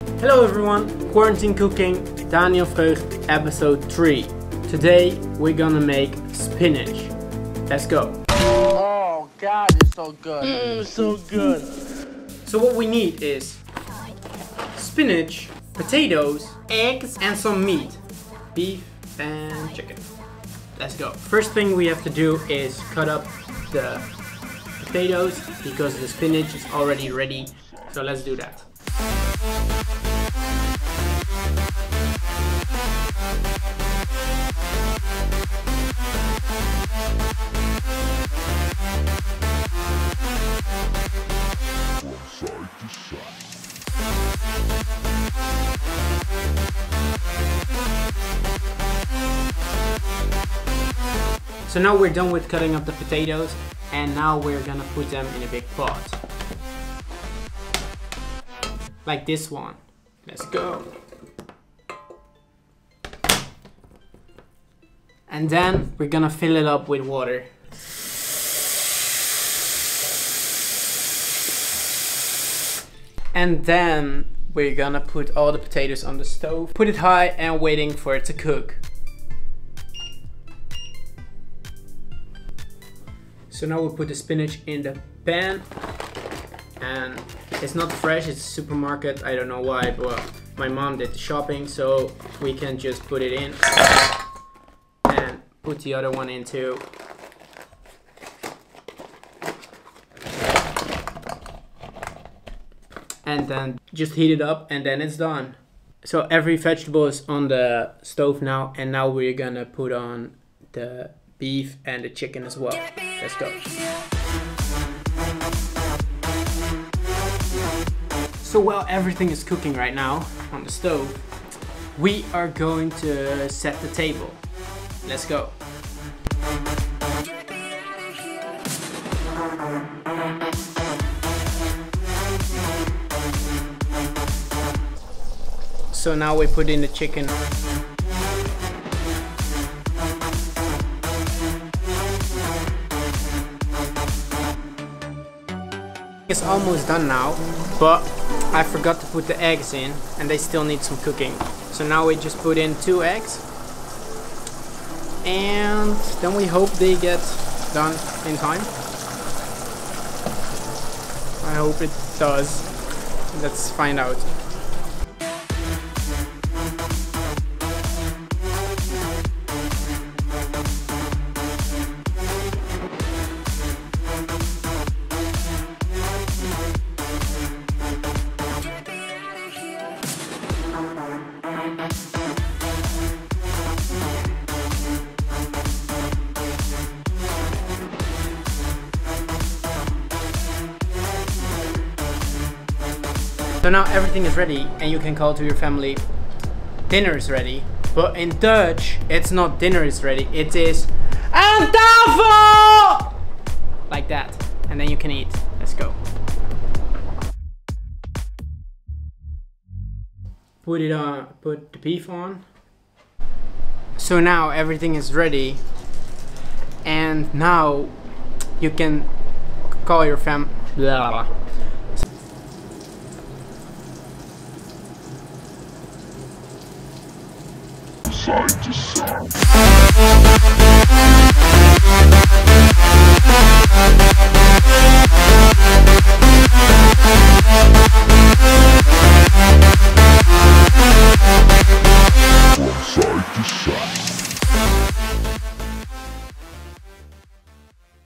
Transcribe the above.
Hello everyone, Quarantine Cooking, Danian Vreugd, episode 3. Today we're gonna make spinach. Let's go. Oh God, it's so good. So good. So what we need is spinach, potatoes, eggs and some meat. Beef and chicken. Let's go. First thing we have to do is cut up the potatoes because the spinach is already ready. So let's do that. So now we're done with cutting up the potatoes and now we're gonna put them in a big pot. Like this one. Let's go. And then we're gonna fill it up with water. And then we're gonna put all the potatoes on the stove. Put it high and waiting for it to cook. So now we put the spinach in the pan, and it's not fresh, it's a supermarket, I don't know why, but my mom did the shopping, so we can just put it in and put the other one in too. And then just heat it up and then it's done. So every vegetable is on the stove now, and now we're gonna put on the beef and the chicken as well. Let's go. So while everything is cooking right now on the stove, we are going to set the table. Let's go. So now we put in the chicken. It's almost done now, but I forgot to put the eggs in and they still need some cooking. So now we just put in 2 eggs and then we hope they get done in time. I hope it does. Let's find out. So now everything is ready and you can call to your family, dinner is ready. But in Dutch, it's not dinner is ready, it is aan tafel! Like that. And then you can eat. Let's go. Put it on, put the beef on. So now everything is ready. And now you can call your fam. Blah, blah. Side to side.